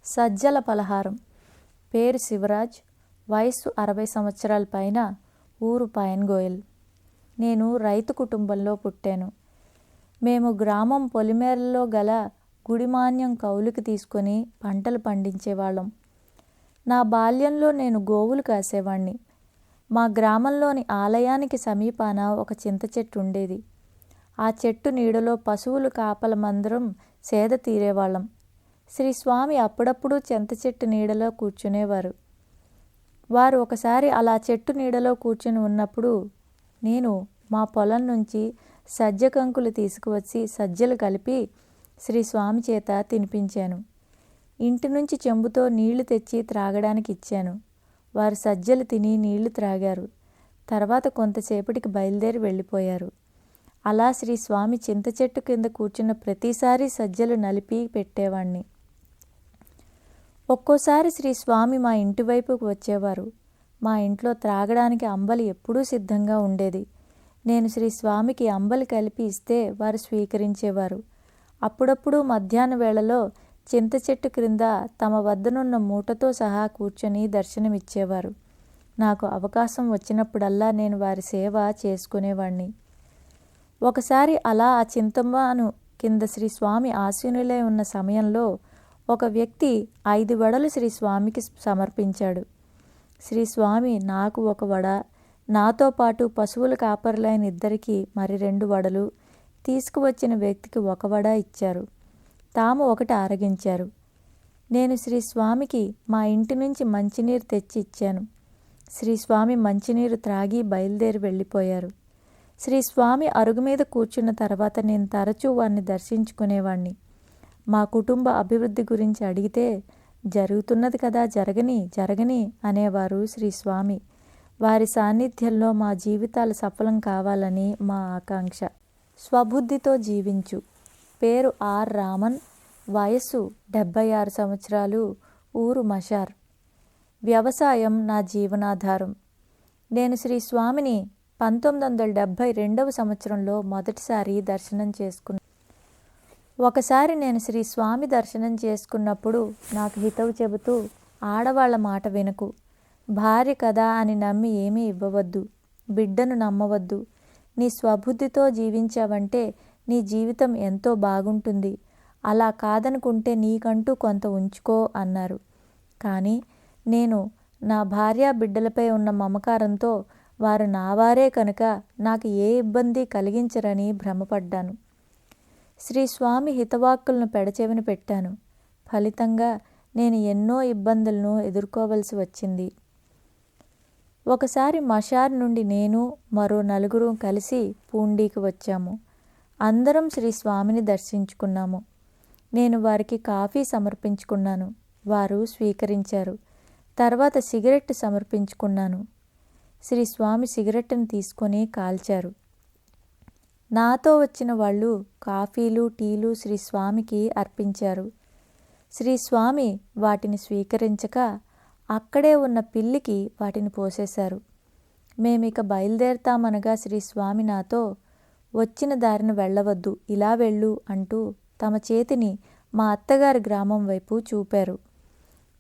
సజ్జల పలహారం. పేరు శివరాజ్. వయస్సు 60 సంవత్సరాల పైన. ఊరు పయన్గోయల్. నేను రైతు కుటుంబంలో పుట్టాను. మేము గ్రామం పొలిమేరల్లో గల గుడిమాన్యం కౌలుకి తీసుకొని పంటలు పండించేవాళ్ళం. నా బాల్యంలో నేను గోవులు కాసేవాణ్ణి. మా గ్రామంలోని ఆలయానికి సమీపాన ఒక చింత చెట్టు ఉండేది. ఆ చెట్టు నీడలో పశువులు కాపలమందరం సేద తీరేవాళ్ళం. శ్రీ స్వామి అప్పుడప్పుడు చింత చెట్టు నీడలో కూర్చునేవారు. వారు ఒకసారి అలా చెట్టు నీడలో కూర్చుని ఉన్నప్పుడు నేను మా పొలం నుంచి సజ్జ కంకులు తీసుకువచ్చి సజ్జలు కలిపి శ్రీ స్వామి చేత తినిపించాను. ఇంటి నుంచి చెంబుతో నీళ్లు తెచ్చి త్రాగడానికి ఇచ్చాను. వారు సజ్జలు తిని నీళ్లు త్రాగారు. తర్వాత కొంతసేపటికి బయలుదేరి వెళ్ళిపోయారు. అలా శ్రీ స్వామి చింత చెట్టు కింద కూర్చున్న ప్రతిసారి సజ్జలు నలిపి పెట్టేవాణ్ణి. ఒక్కోసారి శ్రీ స్వామి మా ఇంటి వైపుకు వచ్చేవారు. మా ఇంట్లో త్రాగడానికి అంబలి ఎప్పుడూ సిద్ధంగా ఉండేది. నేను శ్రీ స్వామికి అంబలి కలిపి ఇస్తే వారు స్వీకరించేవారు. అప్పుడప్పుడు మధ్యాహ్న వేళలో చింత చెట్టు క్రింద తమ వద్దనున్న మూటతో సహా కూర్చొని దర్శనమిచ్చేవారు. నాకు అవకాశం వచ్చినప్పుడల్లా నేను వారి సేవ చేసుకునేవాణ్ణి. ఒకసారి అలా ఆ చింతమాను కింద శ్రీ స్వామి ఆసీనులై ఉన్న సమయంలో ఒక వ్యక్తి 5 వడలు శ్రీ స్వామికి సమర్పించాడు. శ్రీ స్వామి నాకు 1 వడ, నాతో పాటు పశువుల కాపరులైన ఇద్దరికి మరి 2 వడలు, తీసుకువచ్చిన వ్యక్తికి 1 వడ ఇచ్చారు. తాము 1 ఆరగించారు. నేను శ్రీ స్వామికి మా ఇంటి నుంచి మంచినీరు తెచ్చి ఇచ్చాను. శ్రీ స్వామి మంచినీరు త్రాగి బయలుదేరి వెళ్ళిపోయారు. శ్రీ స్వామి అరుగు మీద కూర్చున్న తర్వాత నేను తరచూ వారిని దర్శించుకునేవాణ్ణి. మా కుటుంబ అభివృద్ధి గురించి అడిగితే జరుగుతున్నది కదా, జరగని అనేవారు శ్రీ స్వామి. వారి సాన్నిధ్యంలో మా జీవితాలు సఫలం కావాలని మా ఆకాంక్ష. స్వబుద్ధితో జీవించు. పేరు ఆర్ రామన్. వయస్సు 76 సంవత్సరాలు. ఊరు మషార్. వ్యవసాయం నా జీవనాధారం. నేను శ్రీ స్వామిని 1972వ సంవత్సరంలో మొదటిసారి దర్శనం చేసుకున్నాను. ఒకసారి నేను శ్రీ స్వామి దర్శనం చేసుకున్నప్పుడు నాకు హితవు చెబుతూ, ఆడవాళ్ల మాట వినకు, భార్య కదా అని నమ్మి ఏమీ ఇవ్వవద్దు, బిడ్డను నమ్మవద్దు, నీ స్వబుద్ధితో జీవించావంటే నీ జీవితం ఎంతో బాగుంటుంది, అలా కాదనుకుంటే నీకంటూ కొంత ఉంచుకో అన్నారు. కానీ నేను నా భార్య బిడ్డలపై ఉన్న మమకారంతో వారు నావారే కనుక నాకు ఏ ఇబ్బంది కలిగించరని భ్రమపడ్డాను. శ్రీ స్వామి హితవాక్కులను పెడచెవిన పెట్టాను. ఫలితంగా నేను ఎన్నో ఇబ్బందులను ఎదుర్కోవలసి వచ్చింది. ఒకసారి మషార్ నుండి నేను మరో 4 కలిసి పూండీకి వచ్చాము. అందరం శ్రీ స్వామిని దర్శించుకున్నాము. నేను వారికి కాఫీ సమర్పించుకున్నాను. వారు స్వీకరించారు. తర్వాత సిగరెట్ సమర్పించుకున్నాను. శ్రీ స్వామి సిగరెట్ను తీసుకొని కాల్చారు. నాతో వచ్చిన వాళ్ళు కాఫీలు, టీలు శ్రీ స్వామికి అర్పించారు. శ్రీ స్వామి వాటిని స్వీకరించక అక్కడే ఉన్న పిల్లికి వాటిని పోసేశారు. మేమిక బయలుదేరతామనగా శ్రీ స్వామి నాతో, వచ్చిన దారిన వెళ్ళవద్దు, ఇలా వెళ్ళు అంటూ తమ చేతిని మా అత్తగారి గ్రామం వైపు చూపారు.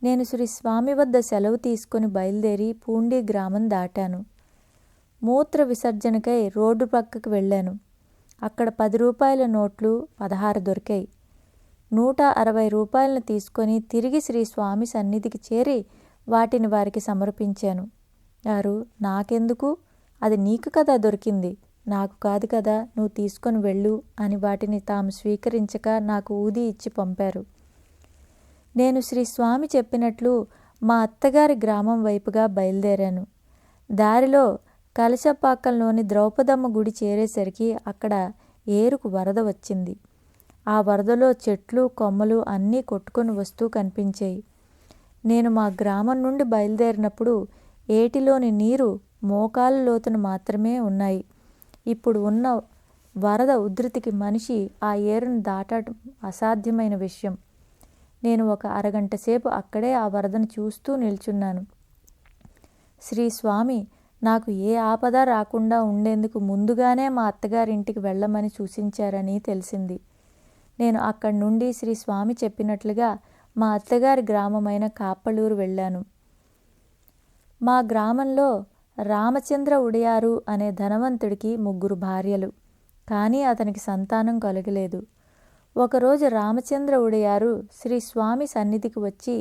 నేను శ్రీ స్వామి వద్ద సెలవు తీసుకొని బయలుదేరి పూండి గ్రామం దాటాను. మూత్ర విసర్జనకై రోడ్డు పక్కకు వెళ్ళాను. అక్కడ 10 రూపాయల నోట్లు 16 దొరికాయి. 160 రూపాయలను తీసుకొని తిరిగి శ్రీ స్వామి సన్నిధికి చేరి వాటిని వారికి సమర్పించాను. వారు, నాకెందుకు, అది నీకు కదా దొరికింది, నాకు కాదు కదా, నువ్వు తీసుకొని వెళ్ళు అని వాటిని తాము స్వీకరించక నాకు ఊది ఇచ్చి పంపారు. నేను శ్రీ స్వామి చెప్పినట్లు మా అత్తగారి గ్రామం వైపుగా బయలుదేరాను. దారిలో కలశపాకంలోని ద్రౌపదమ్మ గుడి చేరేసరికి అక్కడ ఏరుకు వరద వచ్చింది. ఆ వరదలో చెట్లు కొమ్మలు అన్నీ కొట్టుకొని వస్తూ కనిపించాయి. నేను మా గ్రామం నుండి బయలుదేరినప్పుడు ఏటిలోని నీరు మోకాళ్ళ లోతున మాత్రమే ఉన్నాయి. ఇప్పుడు ఉన్న వరద ఉధృతికి మనిషి ఆ ఏరును దాటడం అసాధ్యమైన విషయం. నేను ఒక అరగంట సేపు అక్కడే ఆ వరదను చూస్తూ నిల్చున్నాను. శ్రీ స్వామి నాకు ఏ ఆపద రాకుండా ఉండేందుకు ముందుగానే మా అత్తగారింటికి వెళ్ళమని సూచించారని తెలిసింది. నేను అక్కడి నుండి శ్రీ స్వామి చెప్పినట్లుగా మా అత్తగారి గ్రామమైన కాప్పలూరు వెళ్ళాను. మా గ్రామంలో రామచంద్ర ఉడియారు అనే ధనవంతుడికి 3 భార్యలు. కానీ అతనికి సంతానం కలగలేదు. ఒకరోజు రామచంద్ర ఉడియారు శ్రీ స్వామి సన్నిధికి వచ్చి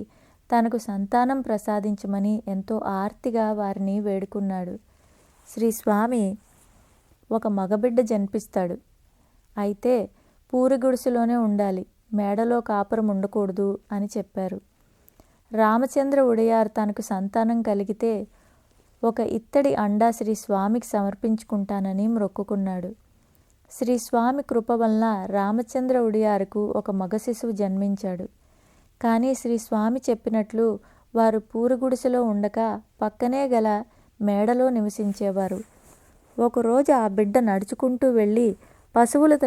తనకు సంతానం ప్రసాదించమని ఎంతో ఆర్తిగా వారిని వేడుకున్నాడు. శ్రీ స్వామి ఒక మగబిడ్డ జన్మిస్తాడు. అయితే పూరిగుడిసెలోనే ఉండాలి, మేడలో కాపురం ఉండకూడదు అని చెప్పారు. రామచంద్ర ఉడియార్ తనకు సంతానం కలిగితే ఒక ఇత్తడి అండా శ్రీ స్వామికి సమర్పించుకుంటానని మొక్కుకున్నాడు. శ్రీ స్వామి కృప వలన రామచంద్ర ఉడియారుకు ఒక మగ శిశువు జన్మించాడు. కానీ శ్రీ స్వామి చెప్పినట్లు వారు పూరిగుడిసెలో ఉండక పక్కనే గల మేడలో నివసించేవారు. ఒకరోజు ఆ బిడ్డ నడుచుకుంటూ వెళ్ళి పశువులు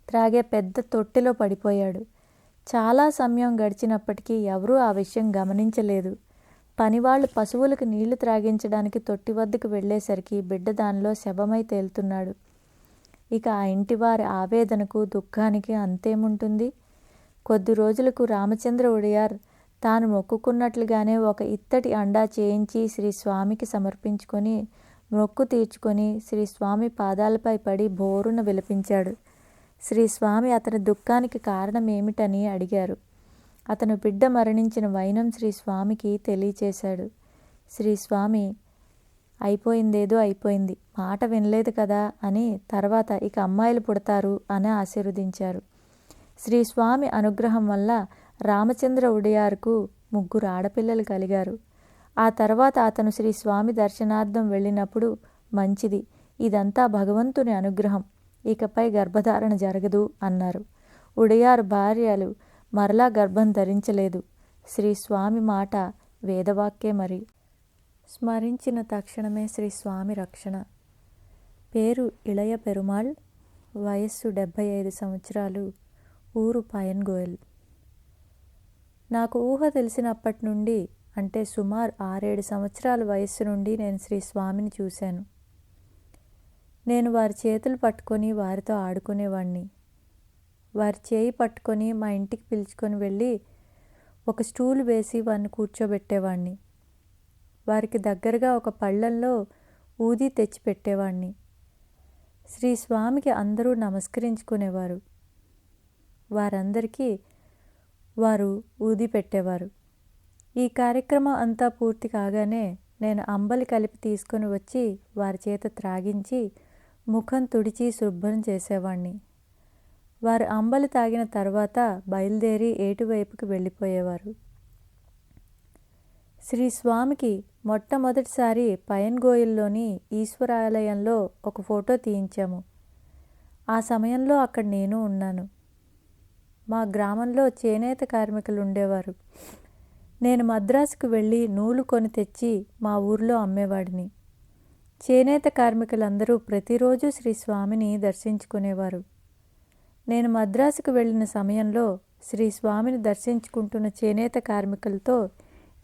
త్రాగే పెద్ద తొట్టెలో పడిపోయాడు. చాలా సమయం గడిచినప్పటికీ ఎవరూ ఆ విషయం గమనించలేదు. పనివాళ్ళు పశువులకు నీళ్లు త్రాగించడానికి తొట్టి వద్దకు వెళ్ళేసరికి బిడ్డ దానిలో శవమై తేలుతున్నాడు. ఇక ఆ ఇంటివారి ఆవేదనకు దుఃఖానికి అంతేముంటుంది. కొద్ది రోజులకు రామచంద్ర ఉడియార్ తాను మొక్కుకున్నట్లుగానే ఒక ఇత్తడి అండా చేయించి శ్రీ స్వామికి సమర్పించుకొని మొక్కు తీర్చుకొని శ్రీ స్వామి పాదాలపై పడి బోరున విలపించాడు. శ్రీ స్వామి అతని దుఃఖానికి కారణం ఏమిటని అడిగారు. అతను బిడ్డ మరణించిన వైనం శ్రీ స్వామికి తెలియచేశాడు. శ్రీ స్వామి అయిపోయిందేదో అయిపోయింది, మాట వినలేదు కదా అని తర్వాత ఇక అమ్మాయిలు పుడతారు అని ఆశీర్వదించారు. శ్రీ స్వామి అనుగ్రహం వల్ల రామచంద్ర ఉడియార్కు 3 ఆడపిల్లలు కలిగారు. ఆ తర్వాత అతను శ్రీ స్వామి దర్శనార్థం వెళ్ళినప్పుడు మంచిది, ఇదంతా భగవంతుని అనుగ్రహం, ఇకపై గర్భధారణ జరగదు అన్నారు. ఉడియార్ భార్యలు మరలా గర్భం ధరించలేదు. శ్రీ స్వామి మాట వేదవాక్యే మరి. స్మరించిన తక్షణమే శ్రీ స్వామి రక్షణ. పేరు ఇళయ పెరుమాళ్, వయస్సు 75 సంవత్సరాలు, ఊరు పయన్గోయల్. నాకు ఊహ తెలిసినప్పటి నుండి, అంటే సుమారు 6-7 సంవత్సరాల వయస్సు నుండి నేను శ్రీ స్వామిని చూశాను. నేను వారి చేతులు పట్టుకొని వారితో ఆడుకునేవాణ్ణి. వారి చేయి పట్టుకొని మా ఇంటికి పిలుచుకొని వెళ్ళి ఒక స్టూల్ వేసి వారిని కూర్చోబెట్టేవాణ్ణి. వారికి దగ్గరగా ఒక పళ్ళెంలో ఊది తెచ్చి పెట్టేవాణ్ణి. శ్రీ స్వామికి అందరూ నమస్కరించుకునేవారు. వారందరికీ వారు ఊది పెట్టేవారు. ఈ కార్యక్రమం అంతా పూర్తి కాగానే నేను అంబలి కలిపి తీసుకొని వచ్చి వారి చేత త్రాగించి ముఖం తుడిచి శుభ్రం చేసేవాణ్ణి. వారు అంబలి తాగిన తర్వాత బయలుదేరి ఏటువైపుకి వెళ్ళిపోయేవారు. శ్రీ స్వామికి మొట్టమొదటిసారి పయన్గోయల్లోని ఈశ్వరాలయంలో ఒక ఫోటో తీయించాము. ఆ సమయంలో అక్కడ నేను ఉన్నాను. మా గ్రామంలో చేనేత కార్మికులు ఉండేవారు. నేను మద్రాసుకు వెళ్ళి నూలు కొని తెచ్చి మా ఊర్లో అమ్మేవాడిని. చేనేత కార్మికులందరూ ప్రతిరోజు శ్రీ స్వామిని దర్శించుకునేవారు. నేను మద్రాసుకు వెళ్ళిన సమయంలో శ్రీ స్వామిని దర్శించుకుంటున్న చేనేత కార్మికులతో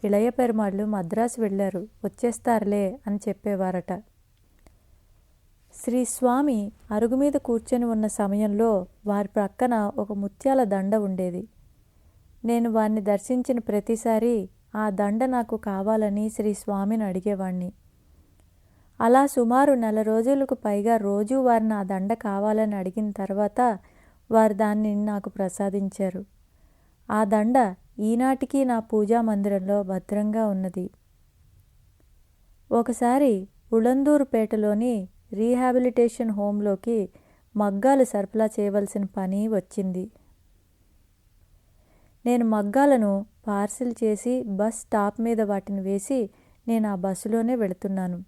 ఇళయ పెరుమాళ్ళు మద్రాసు వెళ్ళారు, వచ్చేస్తారులే అని చెప్పేవారట. శ్రీ స్వామి అరుగు మీద కూర్చొని ఉన్న సమయంలో వారి ప్రక్కన ఒక ముత్యాల దండ ఉండేది. నేను వారిని దర్శించిన ప్రతిసారి ఆ దండ నాకు కావాలని శ్రీ స్వామిని అడిగేవాణ్ణి. అలా సుమారు 4 రోజులకు పైగా రోజూ వారిని ఆ దండ కావాలని అడిగిన తర్వాత వారు దాన్ని నాకు ప్రసాదించారు. ఆ దండ ఈనాటికి నా పూజా మందిరంలో భద్రంగా ఉన్నది. ఒకసారి ఉళందూరుపేటలోని రీహాబిలిటేషన్ హోంలోకి మగ్గాలు సరఫరా చేయవలసిన పని వచ్చింది. నేను మగ్గాలను పార్సిల్ చేసి బస్ స్టాప్ మీద వాటిని వేసి నేను ఆ బస్సులోనే వెళుతున్నాను.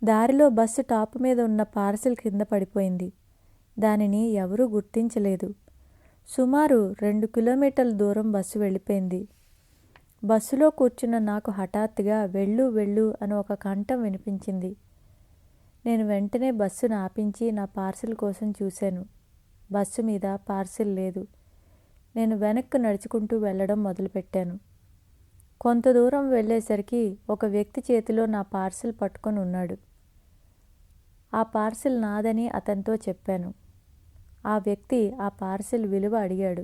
దారిలో బస్సు టాప్ మీద ఉన్న పార్సిల్ కింద పడిపోయింది. దానిని ఎవరూ గుర్తించలేదు. సుమారు 2 కిలోమీటర్ల దూరం బస్సు వెళ్ళిపోయింది. బస్సులో కూర్చున్న నాకు హఠాత్తుగా వెళ్ళు వెళ్ళు అని ఒక కంఠం వినిపించింది. నేను వెంటనే బస్సును ఆపించి నా పార్సిల్ కోసం చూశాను. బస్సు మీద పార్సిల్ లేదు. నేను వెనక్కు నడుచుకుంటూ వెళ్ళడం మొదలుపెట్టాను. కొంత దూరం వెళ్ళేసరికి ఒక వ్యక్తి చేతిలో నా పార్సిల్ పట్టుకొని ఉన్నాడు. ఆ పార్సిల్ నాదని అతనితో చెప్పాను. ఆ వ్యక్తి ఆ పార్సిల్ విలువ అడిగాడు.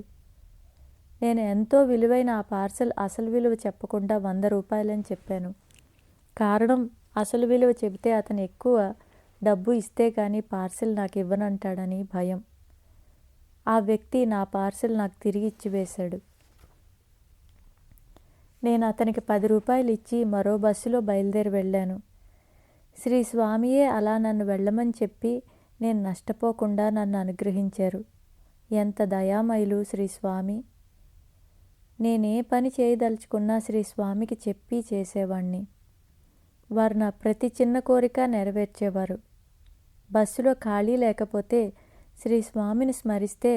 నేను ఎంతో విలువైన ఆ పార్సెల్ అసలు విలువ చెప్పకుండా 100 రూపాయలని చెప్పాను. కారణం, అసలు విలువ చెబితే అతను ఎక్కువ డబ్బు ఇస్తే కానీ పార్సెల్ నాకు ఇవ్వనంటాడని భయం. ఆ వ్యక్తి నా పార్సెల్ నాకు తిరిగి ఇచ్చివేశాడు. నేను అతనికి 10 రూపాయలు ఇచ్చి మరో బస్సులో బయలుదేరి వెళ్ళాను. శ్రీ స్వామియే అలా నన్ను వెళ్ళమని చెప్పి నేను నష్టపోకుండా నన్ను అనుగ్రహించారు. ఎంత దయామయులు శ్రీ స్వామి! నేనే పని చేయదలుచుకున్నా శ్రీ స్వామికి చెప్పి చేసేవాణ్ణి. వారు నా ప్రతి చిన్న కోరిక నెరవేర్చేవారు. బస్సులో ఖాళీ లేకపోతే శ్రీ స్వామిని స్మరిస్తే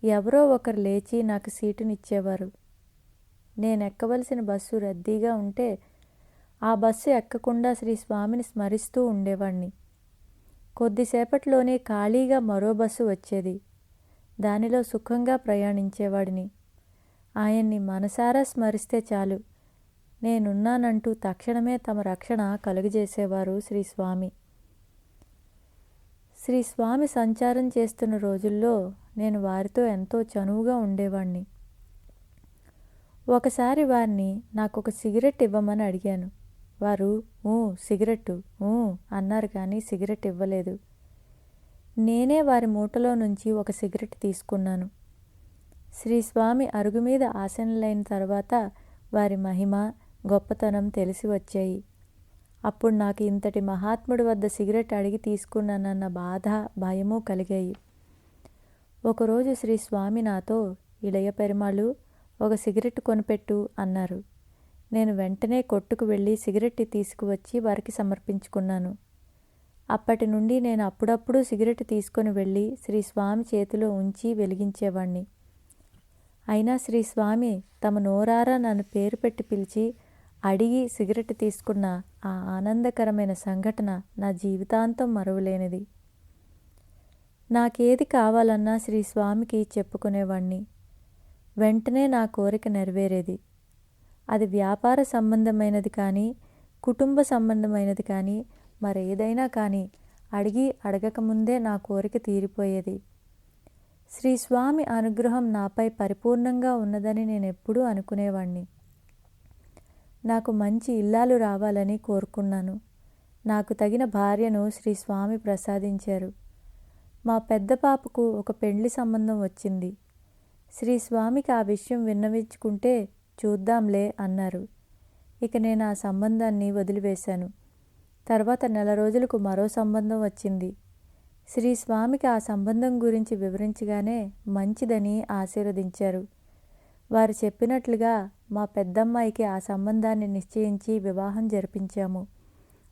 ఎవరో ఒకరు లేచి నాకు సీటునిచ్చేవారు. నేను ఎక్కవలసిన బస్సు రద్దీగా ఉంటే ఆ బస్సు ఎక్కకుండా శ్రీ స్వామిని స్మరిస్తూ ఉండేవాణ్ణి. కొద్దిసేపట్లోనే ఖాళీగా మరో బస్సు వచ్చేది. దానిలో సుఖంగా ప్రయాణించేవాడిని. ఆయన్ని మనసారా స్మరిస్తే చాలు, నేనున్నానంటూ తక్షణమే తమ రక్షణ కలుగజేసేవారు శ్రీ స్వామి. శ్రీ స్వామి సంచారం చేస్తున్న రోజుల్లో నేను వారితో ఎంతో చనువుగా ఉండేవాణ్ణి. ఒకసారి వారిని నాకొక సిగరెట్ ఇవ్వమని అడిగాను. వారు సిగరెట్టు అన్నారు కానీ సిగరెట్ ఇవ్వలేదు. నేనే వారి మూటలో నుంచి ఒక సిగరెట్ తీసుకున్నాను. శ్రీ స్వామి అరుగు మీద ఆసీనులైన తర్వాత వారి మహిమ, గొప్పతనం తెలిసి వచ్చాయి. అప్పుడు నాకు ఇంతటి మహాత్ముడి వద్ద సిగరెట్ అడిగి తీసుకున్నానన్న బాధ, భయము కలిగాయి. ఒకరోజు శ్రీ స్వామి నాతో, ఇళయ పెరుమాళు, ఒక సిగరెట్ కొనిపెట్టు అన్నారు. నేను వెంటనే కొట్టుకు వెళ్ళి సిగరెట్ తీసుకువచ్చి వారికి సమర్పించుకున్నాను. అప్పటి నుండి నేను అప్పుడప్పుడు సిగరెట్ తీసుకొని వెళ్ళి శ్రీ స్వామి చేతిలో ఉంచి వెలిగించేవాణ్ణి. అయినా శ్రీ స్వామి తమ నోరారా నన్ను పేరు పెట్టి పిలిచి అడిగి సిగరెట్ తీసుకున్న ఆ ఆనందకరమైన సంఘటన నా జీవితాంతం మరువలేనిది. నాకేది కావాలన్నా శ్రీ స్వామికి చెప్పుకునేవాణ్ణి. వెంటనే నా కోరిక నెరవేరేది. అది వ్యాపార సంబంధమైనది కానీ, కుటుంబ సంబంధమైనది కానీ, మరేదైనా కానీ అడగకముందే నా కోరిక తీరిపోయేది. శ్రీ స్వామి అనుగ్రహం నాపై పరిపూర్ణంగా ఉన్నదని నేనెప్పుడూ అనుకునేవాణ్ణి. నాకు మంచి ఇల్లాలు రావాలని కోరుకున్నాను. నాకు తగిన భార్యను శ్రీ స్వామి ప్రసాదించారు. మా పెద్ద పాపకు ఒక పెండ్లి సంబంధం వచ్చింది. శ్రీ స్వామికి ఆ విషయం విన్నవించుకుంటే చూద్దాంలే అన్నారు. ఇక నేను ఆ సంబంధాన్ని వదిలివేశాను. తర్వాత నెల రోజులకు మరో సంబంధం వచ్చింది. శ్రీ స్వామికి ఆ సంబంధం గురించి వివరించగానే మంచిదని ఆశీర్వదించారు. వారు చెప్పినట్లుగా మా పెద్దమ్మాయికి ఆ సంబంధాన్ని నిశ్చయించి వివాహం జరిపించాము.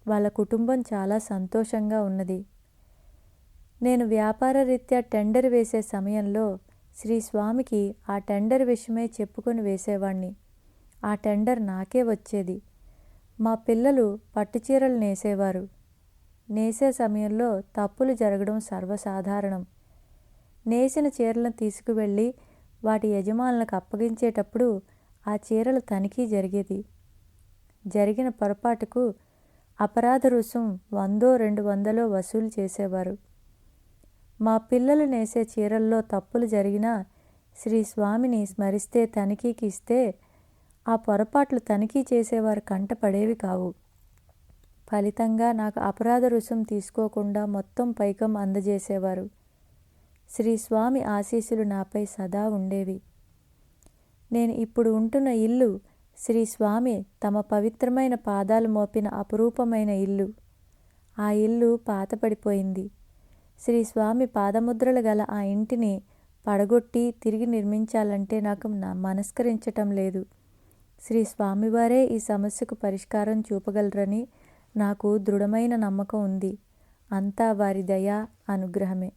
వాళ్ళ కుటుంబం చాలా సంతోషంగా ఉన్నది. నేను వ్యాపార రీత్యా టెండర్ వేసే సమయంలో శ్రీ స్వామికి ఆ టెండర్ విషయమై చెప్పుకొని వేసేవాణ్ణి. ఆ టెండర్ నాకే వచ్చేది. మా పిల్లలు పట్టుచీరలు నేసేవారు. నేసే సమయంలో తప్పులు జరగడం సర్వసాధారణం. నేసిన చీరలను తీసుకువెళ్ళి వాటి యజమానులకు అప్పగించేటప్పుడు ఆ చీరల తనిఖీ జరిగేది. జరిగిన పొరపాటుకు అపరాధ రుసుం 100-200 వసూలు చేసేవారు. మా పిల్లలు నేసే చీరల్లో తప్పులు జరిగినా శ్రీ స్వామిని స్మరిస్తే తనిఖీకి ఇస్తే ఆ పొరపాట్లు తనిఖీ చేసేవారు కంటపడేవి కావు. ఫలితంగా నాకు అపరాధ రుసుం తీసుకోకుండా మొత్తం పైకం అందజేసేవారు. శ్రీ స్వామి ఆశీస్సులు నాపై సదా ఉండేవి. నేను ఇప్పుడు ఉంటున్న ఇల్లు శ్రీ స్వామి తమ పవిత్రమైన పాదాలు మోపిన అపురూపమైన ఇల్లు. ఆ ఇల్లు పాతపడిపోయింది. శ్రీ స్వామి పాదముద్రలు గల ఆ ఇంటిని పడగొట్టి తిరిగి నిర్మించాలంటే నాకు మనస్కరించటం లేదు. శ్రీ స్వామివారే ఈ సమస్యకు పరిష్కారం చూపగలరని నాకు దృఢమైన నమ్మకం ఉంది. అంతా వారి దయ, అనుగ్రహమే.